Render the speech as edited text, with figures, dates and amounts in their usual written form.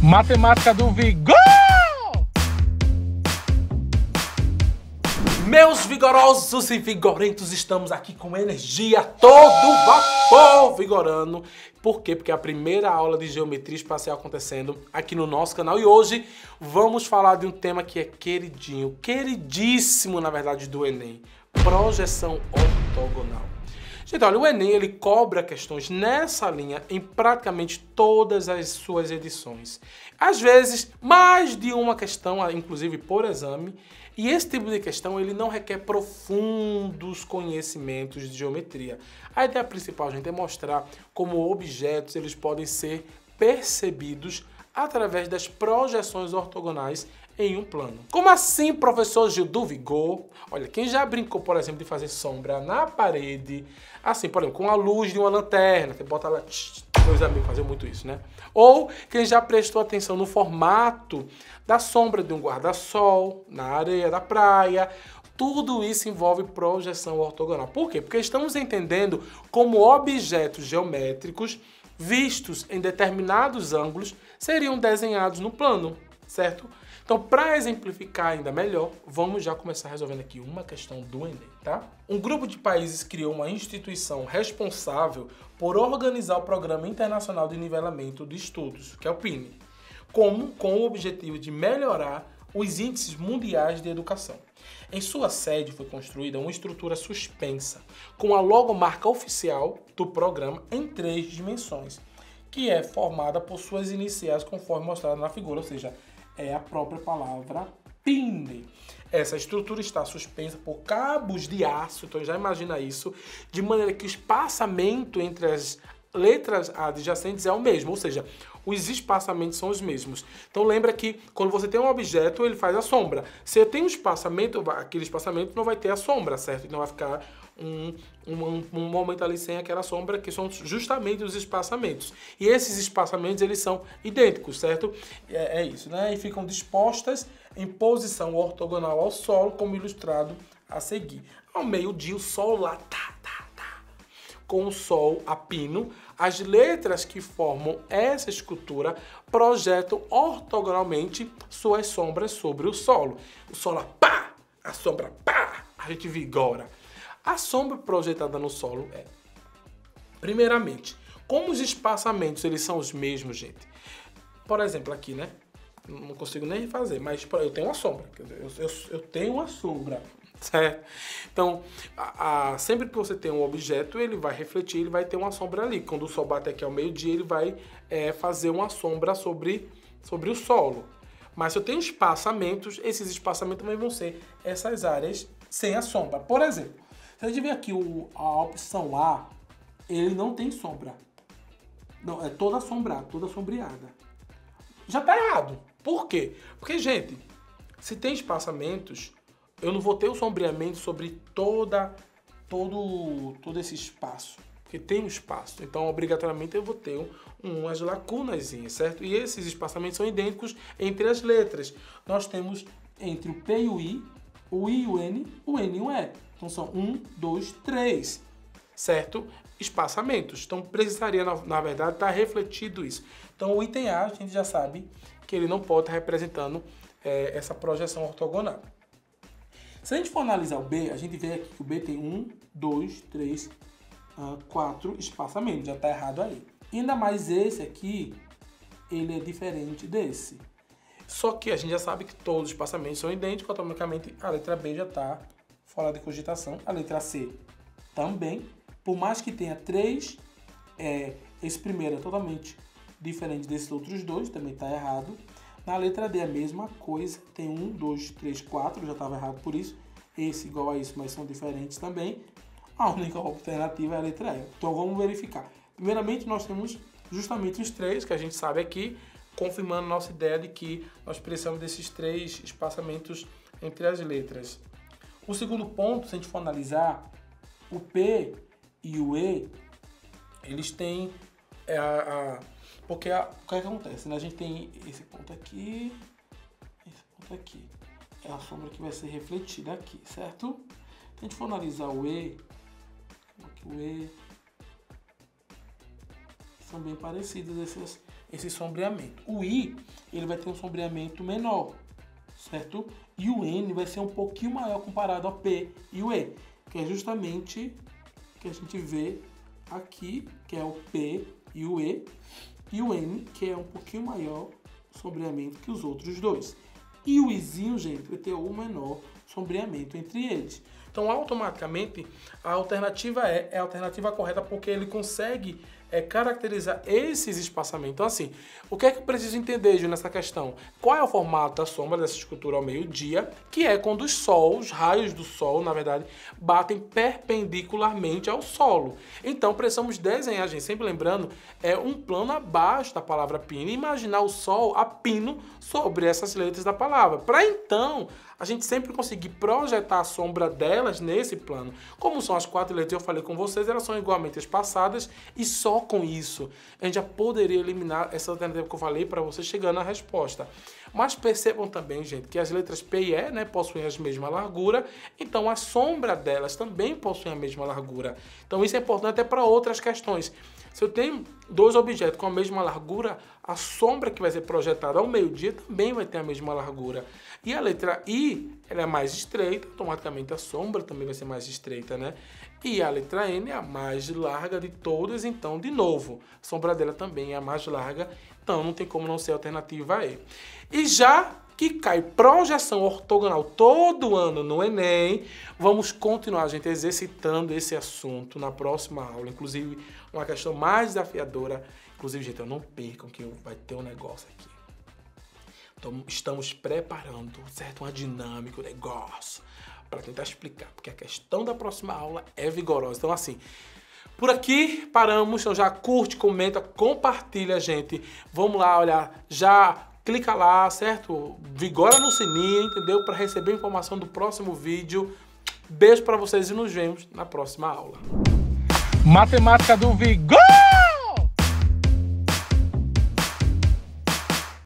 Matemática do Vigor! Meus vigorosos e vigorentos, estamos aqui com energia, todo vapor vigorando. Por quê? Porque é a primeira aula de geometria espacial acontecendo aqui no nosso canal. E hoje vamos falar de um tema que é queridinho, queridíssimo na verdade do Enem. Projeção ortogonal. Gente, olha, o Enem ele cobra questões nessa linha em praticamente todas as suas edições. Às vezes, mais de uma questão, inclusive por exame. E esse tipo de questão ele não requer profundos conhecimentos de geometria. A ideia principal, gente, é mostrar como objetos eles podem ser percebidos através das projeções ortogonais em um plano. Como assim, professor Gil do Vigor? Olha, quem já brincou, por exemplo, de fazer sombra na parede, assim, por exemplo, com a luz de uma lanterna, você bota lá, meus amigos faziam muito isso, né? Ou quem já prestou atenção no formato da sombra de um guarda-sol, na areia da praia, tudo isso envolve projeção ortogonal. Por quê? Porque estamos entendendo como objetos geométricos vistos em determinados ângulos seriam desenhados no plano, certo? Então, para exemplificar ainda melhor, vamos já começar resolvendo aqui uma questão do Enem, tá? Um grupo de países criou uma instituição responsável por organizar o Programa Internacional de Nivelamento de Estudos, que é o PINE, com o objetivo de melhorar os índices mundiais de educação. Em sua sede foi construída uma estrutura suspensa, com a logomarca oficial do programa em 3 dimensões, que é formada por suas iniciais conforme mostrado na figura, ou seja, é a própria palavra PINE. Essa estrutura está suspensa por cabos de aço, então já imagina isso, de maneira que o espaçamento entre as letras adjacentes é o mesmo, ou seja, os espaçamentos são os mesmos. Então lembra que quando você tem um objeto, ele faz a sombra. Se eu tenho um espaçamento, aquele espaçamento não vai ter a sombra, certo? Então vai ficar um momento ali sem aquela sombra, que são justamente os espaçamentos. E esses espaçamentos, eles são idênticos, certo? É isso, né? E ficam dispostas em posição ortogonal ao solo, como ilustrado a seguir. Ao meio-dia, o sol lá, com o sol a pino, as letras que formam essa escultura projetam ortogonalmente suas sombras sobre o solo. O solo, pá! A sombra, pá! A gente vigora. A sombra projetada no solo é, primeiramente, como os espaçamentos eles são os mesmos, gente. Por exemplo, aqui, né? Não consigo nem fazer, mas eu tenho uma sombra. Eu tenho uma sombra, certo? Então, sempre que você tem um objeto, ele vai refletir, ele vai ter uma sombra ali. Quando o sol bater aqui ao meio-dia, ele vai fazer uma sombra sobre o solo. Mas se eu tenho espaçamentos, esses espaçamentos também vão ser essas áreas sem a sombra. Por exemplo, se a gente ver aqui a opção A, ele não tem sombra. Não, é toda assombrada, toda sombreada. Já tá errado. Por quê? Porque, gente, se tem espaçamentos, eu não vou ter o sombreamento sobre todo esse espaço. Porque tem um espaço. Então, obrigatoriamente, eu vou ter umas lacunazinhas, certo? E esses espaçamentos são idênticos entre as letras. Nós temos entre o P e o I e o N e o E. Então, são 1, 2, 3, certo? Espaçamentos. Então, precisaria, na verdade, estar refletido isso. Então, o item A, a gente já sabe que ele não pode estar representando essa projeção ortogonal. Se a gente for analisar o B, a gente vê aqui que o B tem 1, 2, 3, 4 espaçamentos. Já está errado aí. Ainda mais esse aqui, ele é diferente desse. Só que a gente já sabe que todos os espaçamentos são idênticos, automaticamente a letra B já está fora de cogitação. A letra C também. Por mais que tenha 3, esse primeiro é totalmente diferente desses outros dois, também está errado. Na letra D a mesma coisa, tem 1, 2, 3, 4, já estava errado por isso. Esse igual a isso, mas são diferentes também. A única alternativa é a letra E. Então vamos verificar. Primeiramente nós temos justamente os 3, que a gente sabe aqui, confirmando nossa ideia de que nós precisamos desses 3 espaçamentos entre as letras. O segundo ponto, se a gente for analisar, o P e o E, eles têm porque o que acontece, né? A gente tem esse ponto aqui, é a sombra que vai ser refletida aqui, certo? Se a gente for analisar o E, aqui o E, são bem parecidos esse sombreamento. O I, ele vai ter um sombreamento menor, certo? E o N vai ser um pouquinho maior comparado ao P e o E, que é justamente o que a gente vê aqui, que é o P e o E, e o N, que é um pouquinho maior sombreamento que os outros dois. E o Izinho, gente, vai ter o menor sombreamento entre eles. Então, automaticamente, a alternativa é a alternativa correta, porque ele consegue caracterizar esses espaçamentos. Então, assim, o que é que eu preciso entender, Ju, nessa questão? Qual é o formato da sombra dessa escultura ao meio-dia? Que é quando os raios do sol, na verdade, batem perpendicularmente ao solo. Então, precisamos desenhar, gente, sempre lembrando, um plano abaixo da palavra pino e imaginar o sol a pino sobre essas letras da palavra. Para então, a gente sempre conseguir projetar a sombra delas nesse plano. Como são as 4 letras, eu falei com vocês, elas são igualmente espaçadas e só com isso a gente já poderia eliminar essa alternativa que eu falei para vocês chegando à resposta. Mas percebam também, gente, que as letras P e E, né, possuem a mesma largura, então a sombra delas também possui a mesma largura. Então isso é importante até para outras questões. Se eu tenho 2 objetos com a mesma largura, a sombra que vai ser projetada ao meio-dia também vai ter a mesma largura. E a letra I, ela é mais estreita, automaticamente a sombra também vai ser mais estreita, né? E a letra N é a mais larga de todas, então, de novo, a sombra dela também é a mais larga, então não tem como não ser a alternativa A. E já que cai projeção ortogonal todo ano no Enem, vamos continuar, gente, exercitando esse assunto na próxima aula. Inclusive, uma questão mais desafiadora. Inclusive, gente, não percam que vai ter um negócio aqui. Então, estamos preparando, certo? Uma dinâmica, um negócio, para tentar explicar, porque a questão da próxima aula é vigorosa. Então, assim, por aqui paramos. Então, já curte, comenta, compartilha, gente. Vamos lá, olha, já clica lá, certo? Vigora no sininho, entendeu? Para receber informação do próximo vídeo. Beijo para vocês e nos vemos na próxima aula. Matemática do Vigor!